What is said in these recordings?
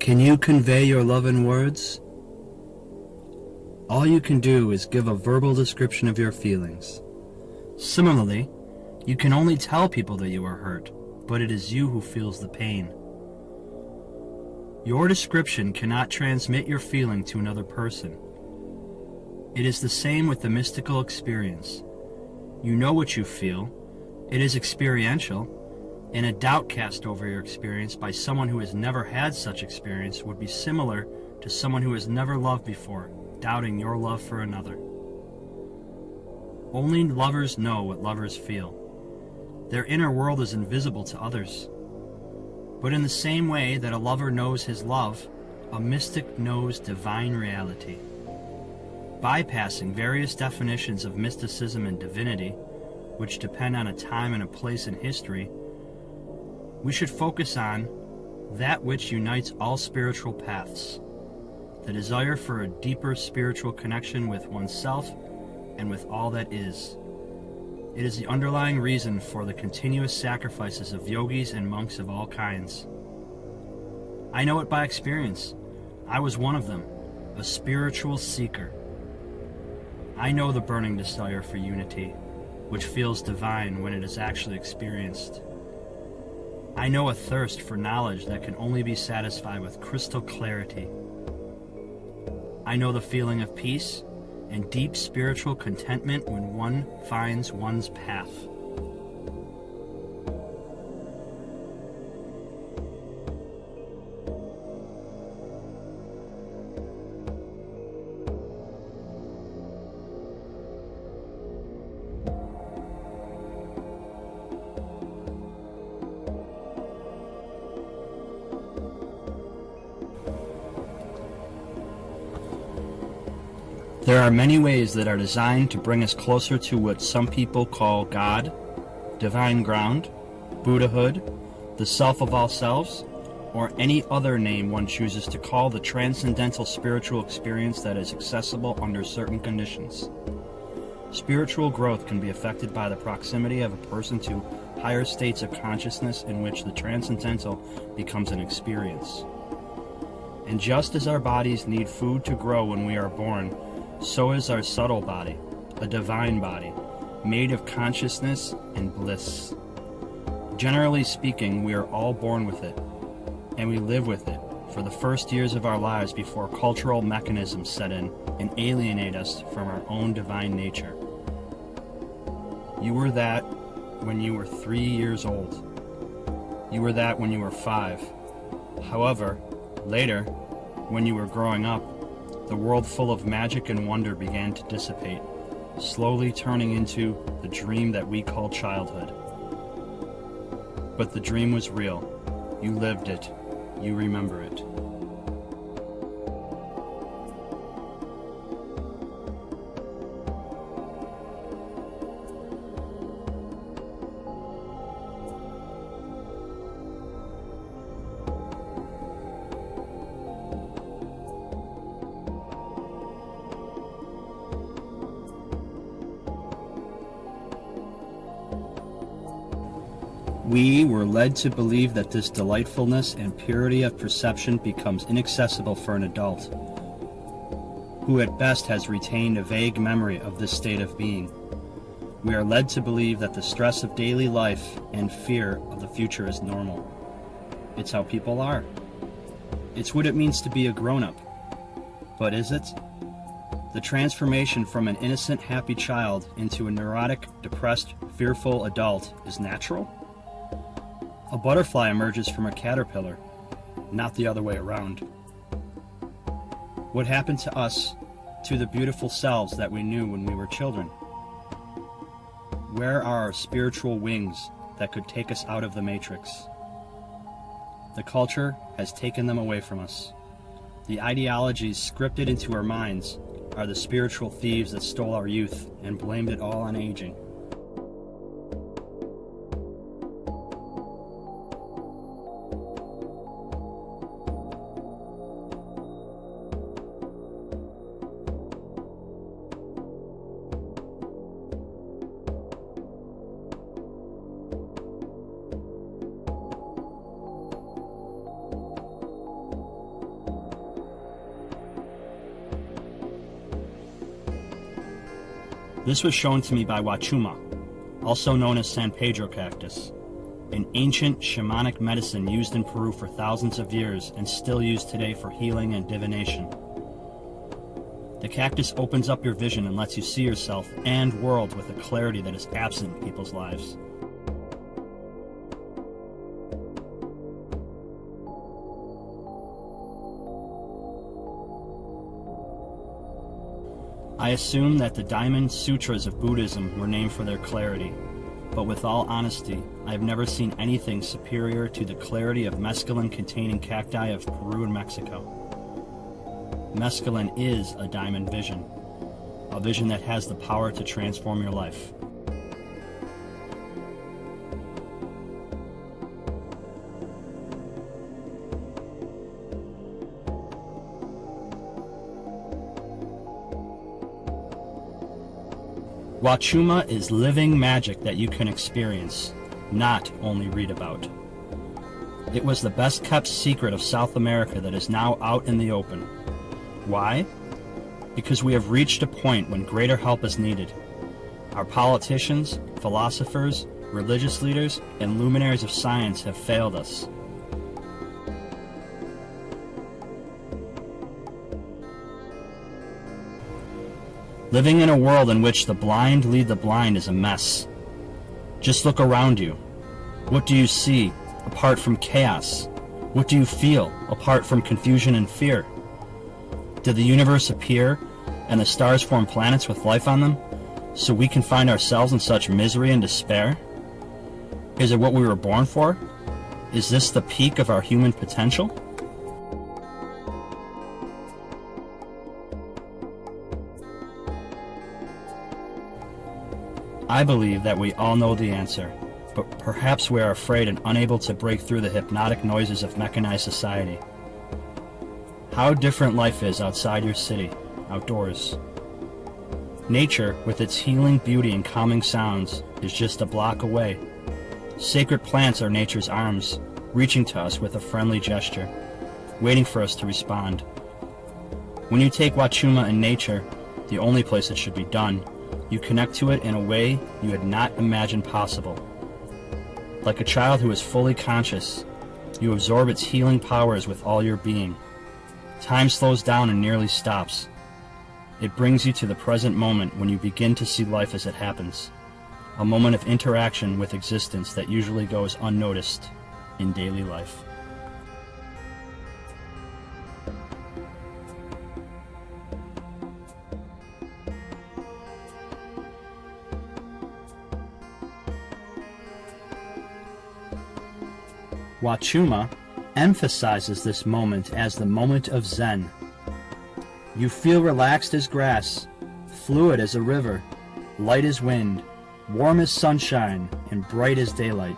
Can you convey your love in words? All you can do is give a verbal description of your feelings. Similarly, you can only tell people that you are hurt, but it is you who feels the pain. Your description cannot transmit your feeling to another person. It is the same with the mystical experience. You know what you feel. It is experiential, and a doubt cast over your experience by someone who has never had such experience would be similar to someone who has never loved before, doubting your love for another. Only lovers know what lovers feel. Their inner world is invisible to others. But in the same way that a lover knows his love, a mystic knows divine reality. Bypassing various definitions of mysticism and divinity, which depend on a time and a place in history, we should focus on that which unites all spiritual paths, the desire for a deeper spiritual connection with oneself and with all that is. It is the underlying reason for the continuous sacrifices of yogis and monks of all kinds. I know it by experience. I was one of them, a spiritual seeker. I know the burning desire for unity, which feels divine when it is actually experienced. I know a thirst for knowledge that can only be satisfied with crystal clarity. I know the feeling of peace and deep spiritual contentment when one finds one's path. There are many ways that are designed to bring us closer to what some people call God, divine ground, Buddhahood, the self of all selves, or any other name one chooses to call the transcendental spiritual experience that is accessible under certain conditions. Spiritual growth can be affected by the proximity of a person to higher states of consciousness in which the transcendental becomes an experience. And just as our bodies need food to grow when we are born, so is our subtle body, a divine body, made of consciousness and bliss. Generally speaking, we are all born with it, and we live with it for the first years of our lives before cultural mechanisms set in and alienate us from our own divine nature. You were that when you were 3 years old. You were that when you were 5. However, later, when you were growing up, the world full of magic and wonder began to dissipate, slowly turning into the dream that we call childhood. But the dream was real. You lived it. You remember it. We were led to believe that this delightfulness and purity of perception becomes inaccessible for an adult, who at best has retained a vague memory of this state of being. We are led to believe that the stress of daily life and fear of the future is normal. It's how people are. It's what it means to be a grown-up. But is it? The transformation from an innocent, happy child into a neurotic, depressed, fearful adult is natural? A butterfly emerges from a caterpillar, not the other way around. What happened to us, to the beautiful selves that we knew when we were children? Where are our spiritual wings that could take us out of the matrix? The culture has taken them away from us. The ideologies scripted into our minds are the spiritual thieves that stole our youth and blamed it all on aging. This was shown to me by Wachuma, also known as San Pedro cactus, an ancient shamanic medicine used in Peru for thousands of years and still used today for healing and divination. The cactus opens up your vision and lets you see yourself and world with a clarity that is absent in people's lives. I assume that the Diamond Sutras of Buddhism were named for their clarity, but with all honesty, I have never seen anything superior to the clarity of mescaline-containing cacti of Peru and Mexico. Mescaline is a diamond vision, a vision that has the power to transform your life. Wachuma is living magic that you can experience, not only read about. It was the best kept secret of South America that is now out in the open. Why? Because we have reached a point when greater help is needed. Our politicians, philosophers, religious leaders, and luminaries of science have failed us. Living in a world in which the blind lead the blind is a mess. Just look around you. What do you see apart from chaos? What do you feel apart from confusion and fear? Did the universe appear and the stars form planets with life on them so we can find ourselves in such misery and despair? Is it what we were born for? Is this the peak of our human potential? I believe that we all know the answer, but perhaps we are afraid and unable to break through the hypnotic noises of mechanized society. How different life is outside your city, outdoors. Nature, with its healing beauty and calming sounds, is just a block away. Sacred plants are nature's arms, reaching to us with a friendly gesture, waiting for us to respond. When you take Wachuma in nature, the only place it should be done, you connect to it in a way you had not imagined possible. Like a child who is fully conscious, you absorb its healing powers with all your being. Time slows down and nearly stops. It brings you to the present moment when you begin to see life as it happens, a moment of interaction with existence that usually goes unnoticed in daily life. Wachuma emphasizes this moment as the moment of Zen. You feel relaxed as grass, fluid as a river, light as wind, warm as sunshine, and bright as daylight.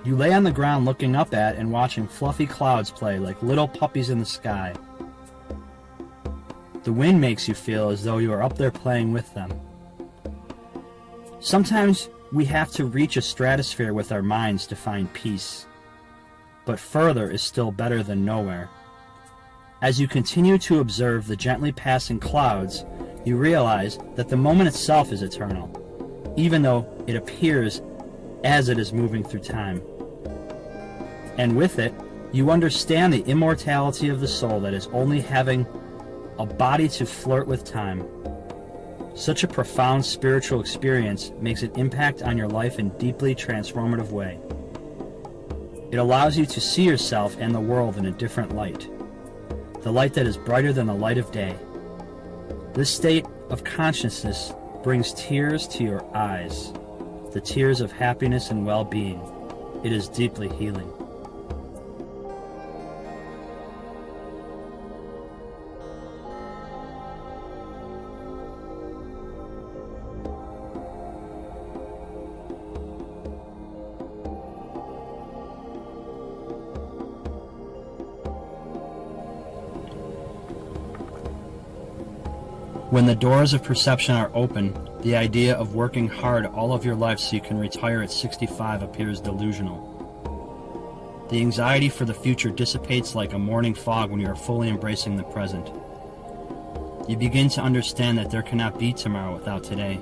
You lay on the ground looking up at and watching fluffy clouds play like little puppies in the sky. The wind makes you feel as though you are up there playing with them. Sometimes we have to reach a stratosphere with our minds to find peace. But further is still better than nowhere. As you continue to observe the gently passing clouds, you realize that the moment itself is eternal, even though it appears as it is moving through time. And with it, you understand the immortality of the soul that is only having a body to flirt with time. Such a profound spiritual experience makes an impact on your life in a deeply transformative way. It allows you to see yourself and the world in a different light, the light that is brighter than the light of day. This state of consciousness brings tears to your eyes, the tears of happiness and well-being. It is deeply healing. When the doors of perception are open, the idea of working hard all of your life so you can retire at 65 appears delusional. The anxiety for the future dissipates like a morning fog when you are fully embracing the present. You begin to understand that there cannot be tomorrow without today,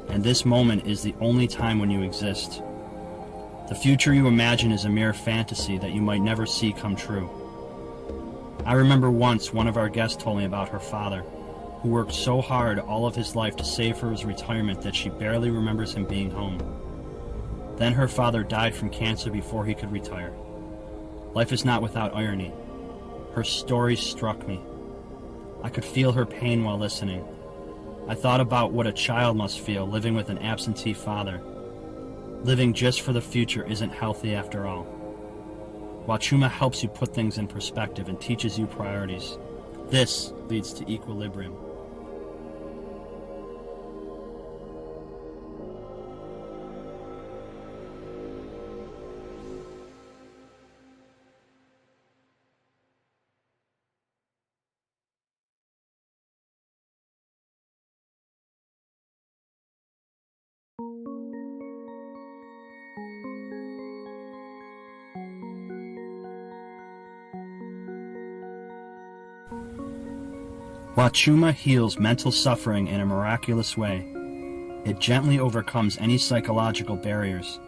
and this moment is the only time when you exist. The future you imagine is a mere fantasy that you might never see come true. I remember once one of our guests told me about her father, who worked so hard all of his life to save for his retirement that she barely remembers him being home. Then her father died from cancer before he could retire. Life is not without irony. Her story struck me. I could feel her pain while listening. I thought about what a child must feel living with an absentee father. Living just for the future isn't healthy after all. Wachuma helps you put things in perspective and teaches you priorities. This leads to equilibrium. Wachuma heals mental suffering in a miraculous way. It gently overcomes any psychological barriers,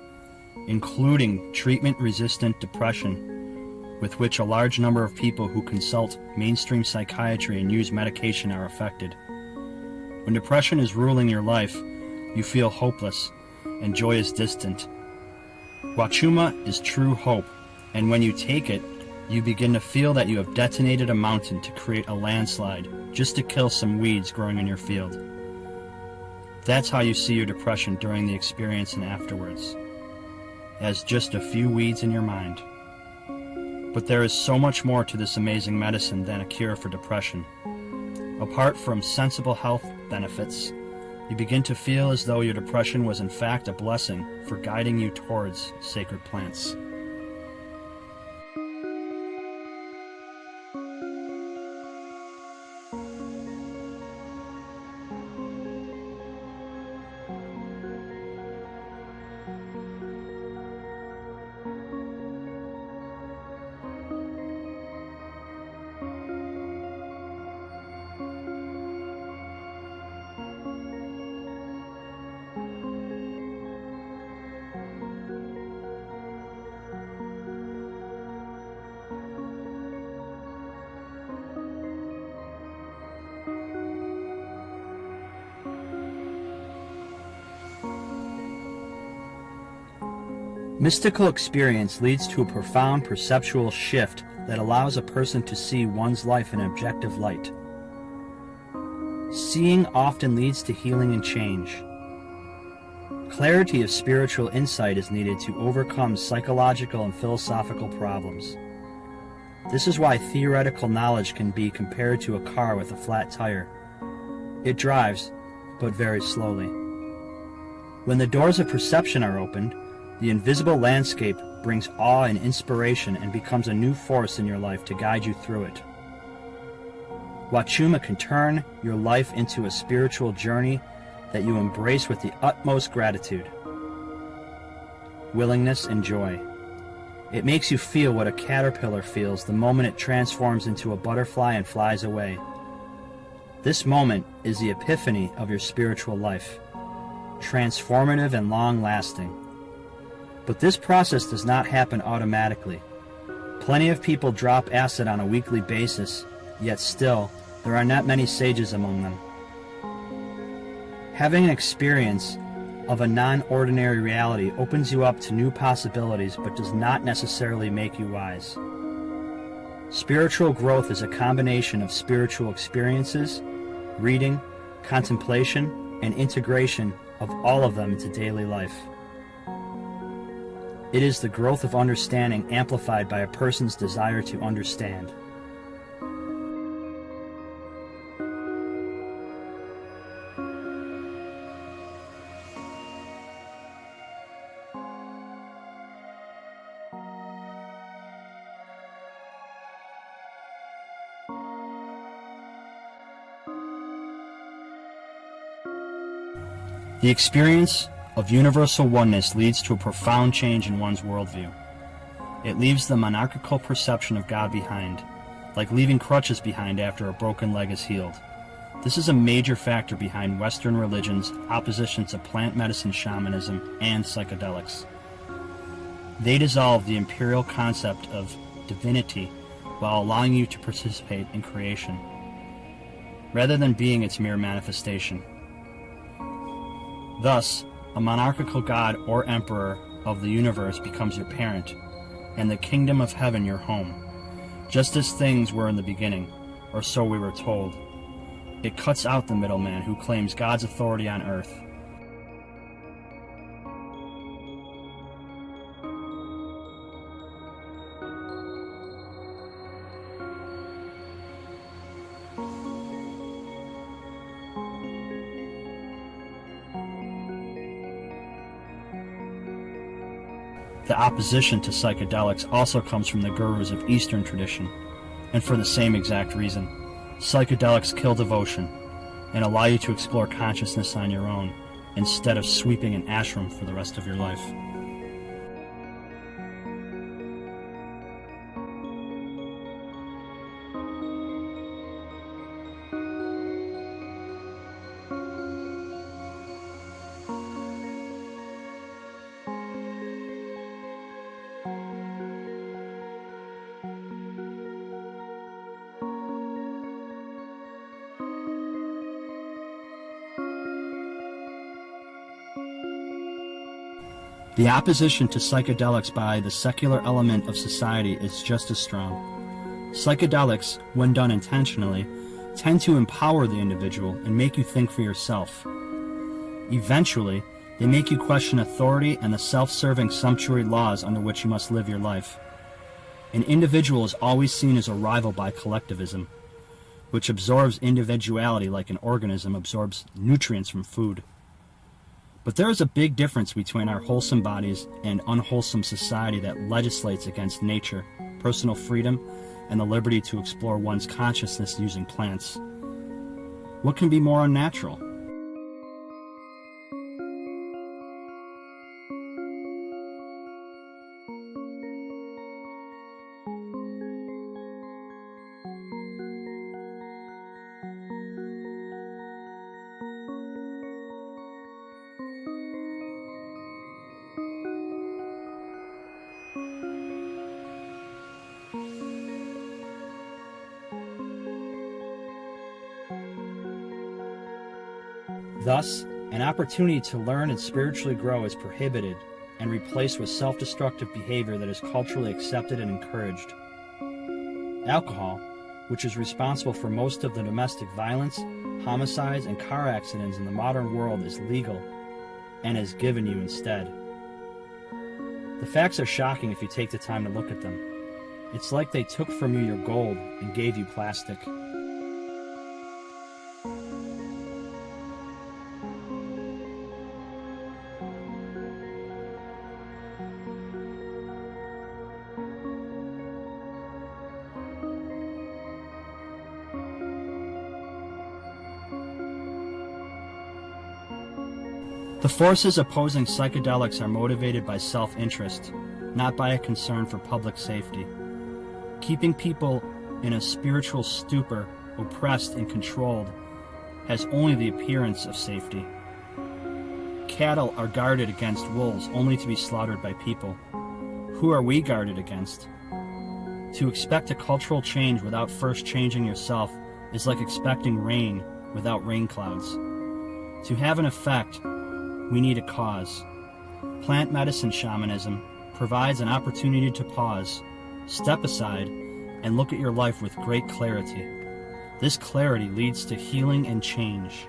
including treatment-resistant depression, with which a large number of people who consult mainstream psychiatry and use medication are affected. When depression is ruling your life, you feel hopeless, and joy is distant. Wachuma is true hope, and when you take it, you begin to feel that you have detonated a mountain to create a landslide just to kill some weeds growing in your field. That's how you see your depression during the experience and afterwards, as just a few weeds in your mind. But there is so much more to this amazing medicine than a cure for depression. Apart from sensible health benefits, you begin to feel as though your depression was in fact a blessing for guiding you towards sacred plants. Mystical experience leads to a profound perceptual shift that allows a person to see one's life in objective light. Seeing often leads to healing and change. Clarity of spiritual insight is needed to overcome psychological and philosophical problems. This is why theoretical knowledge can be compared to a car with a flat tire. It drives, but very slowly. When the doors of perception are opened, the invisible landscape brings awe and inspiration and becomes a new force in your life to guide you through it. Wachuma can turn your life into a spiritual journey that you embrace with the utmost gratitude, willingness, and joy. It makes you feel what a caterpillar feels the moment it transforms into a butterfly and flies away. This moment is the epiphany of your spiritual life, transformative and long-lasting. But this process does not happen automatically. Plenty of people drop acid on a weekly basis, yet still, there are not many sages among them. Having an experience of a non-ordinary reality opens you up to new possibilities but does not necessarily make you wise. Spiritual growth is a combination of spiritual experiences, reading, contemplation, and integration of all of them into daily life. It is the growth of understanding amplified by a person's desire to understand. The experience of universal oneness leads to a profound change in one's worldview. It leaves the monarchical perception of God behind, like leaving crutches behind after a broken leg is healed. This is a major factor behind Western religion's opposition to plant medicine, shamanism, and psychedelics. They dissolve the imperial concept of divinity while allowing you to participate in creation, rather than being its mere manifestation. Thus, a monarchical god or emperor of the universe becomes your parent, and the kingdom of heaven your home, just as things were in the beginning, or so we were told. It cuts out the middleman who claims God's authority on earth. The opposition to psychedelics also comes from the gurus of Eastern tradition, and for the same exact reason. Psychedelics kill devotion and allow you to explore consciousness on your own instead of sweeping an ashram for the rest of your life. The opposition to psychedelics by the secular element of society is just as strong. Psychedelics, when done intentionally, tend to empower the individual and make you think for yourself. Eventually, they make you question authority and the self-serving sumptuary laws under which you must live your life. An individual is always seen as a rival by collectivism, which absorbs individuality like an organism absorbs nutrients from food. But there is a big difference between our wholesome bodies and unwholesome society that legislates against nature, personal freedom, and the liberty to explore one's consciousness using plants. What can be more unnatural? Thus, an opportunity to learn and spiritually grow is prohibited and replaced with self-destructive behavior that is culturally accepted and encouraged. Alcohol, which is responsible for most of the domestic violence, homicides, and car accidents in the modern world, is legal and is given you instead. The facts are shocking if you take the time to look at them. It's like they took from you your gold and gave you plastic. The forces opposing psychedelics are motivated by self-interest, not by a concern for public safety. Keeping people in a spiritual stupor, oppressed and controlled, has only the appearance of safety. Cattle are guarded against wolves only to be slaughtered by people. Who are we guarded against? To expect a cultural change without first changing yourself is like expecting rain without rain clouds. To have an effect, we need a cause. Plant medicine shamanism provides an opportunity to pause, step aside, and look at your life with great clarity. This clarity leads to healing and change.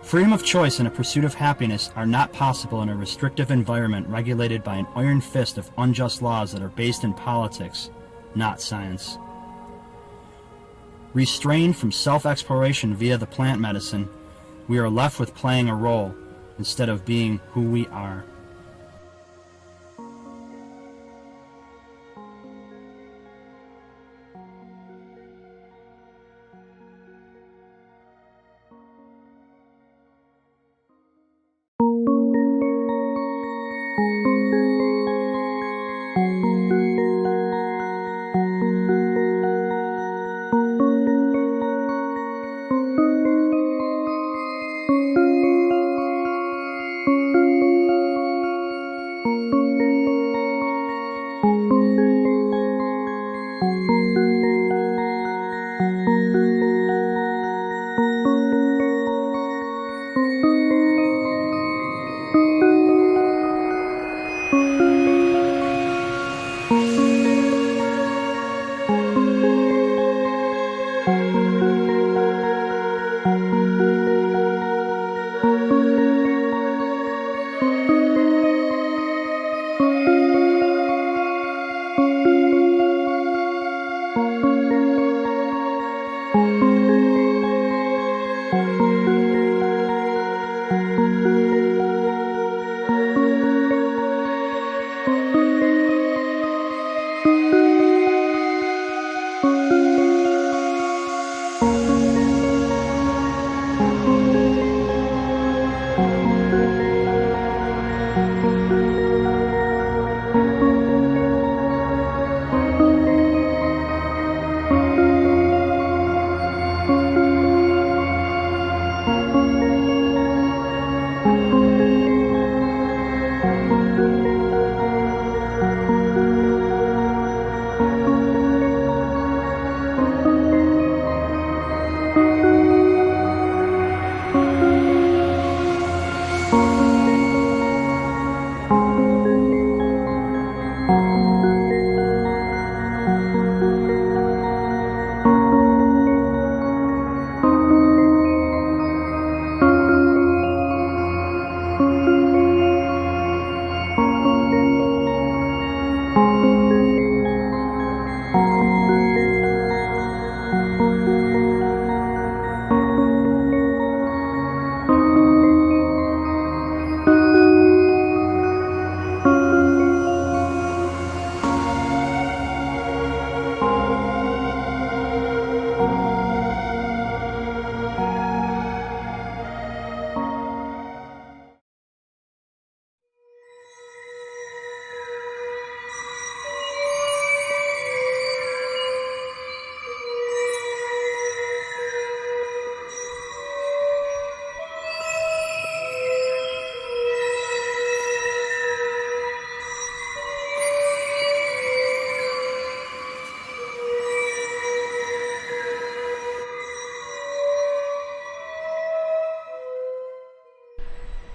Freedom of choice and a pursuit of happiness are not possible in a restrictive environment regulated by an iron fist of unjust laws that are based in politics, not science. Restrained from self-exploration via the plant medicine, we are left with playing a role instead of being who we are.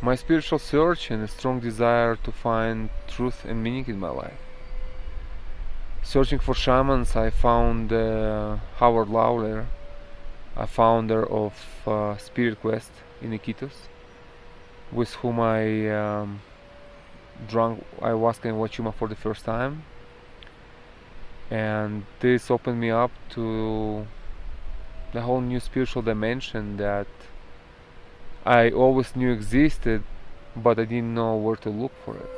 my spiritual search and a strong desire to find truth and meaning in my life. Searching for shamans, I found Howard Lawler, a founder of Spirit Quest in Iquitos, with whom I drank ayahuasca in Wachuma for the first time. And this opened me up to the whole new spiritual dimension that I always knew existed, but I didn't know where to look for it.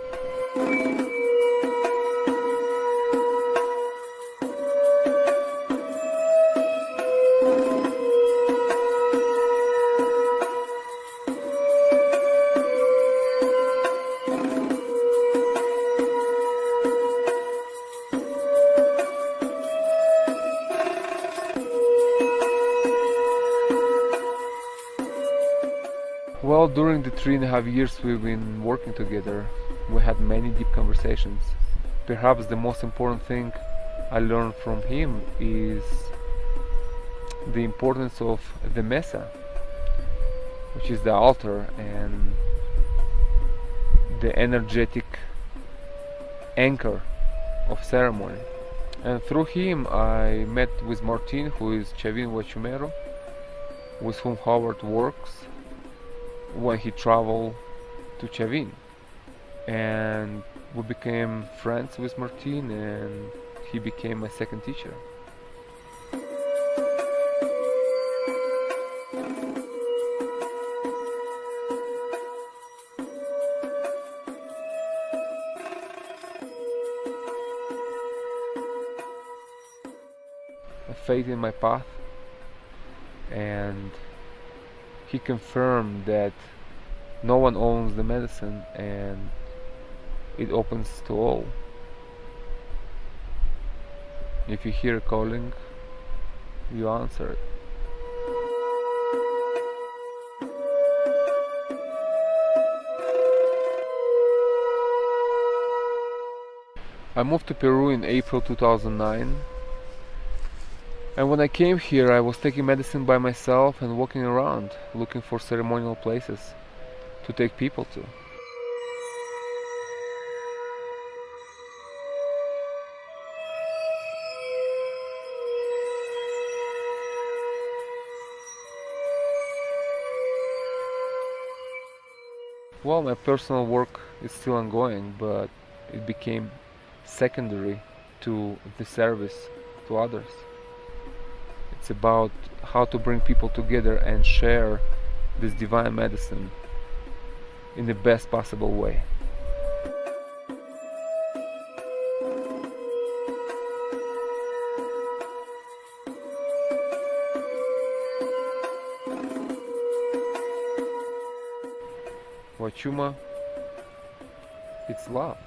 Well, during the 3.5 years we've been working together, we had many deep conversations. Perhaps the most important thing I learned from him is the importance of the mesa, which is the altar and the energetic anchor of ceremony. And through him I met with Martin, who is Chavin Huachumero, with whom Howard works when he traveled to Chavin, and we became friends with Martin, and he became my second teacher. I faith in my path, and he confirmed that no one owns the medicine and it opens to all. If you hear a calling, you answer it. I moved to Peru in April 2009. And when I came here, I was taking medicine by myself and walking around, looking for ceremonial places to take people to. Well, my personal work is still ongoing, but it became secondary to the service to others. It's about how to bring people together and share this divine medicine in the best possible way. Wachuma, it's love.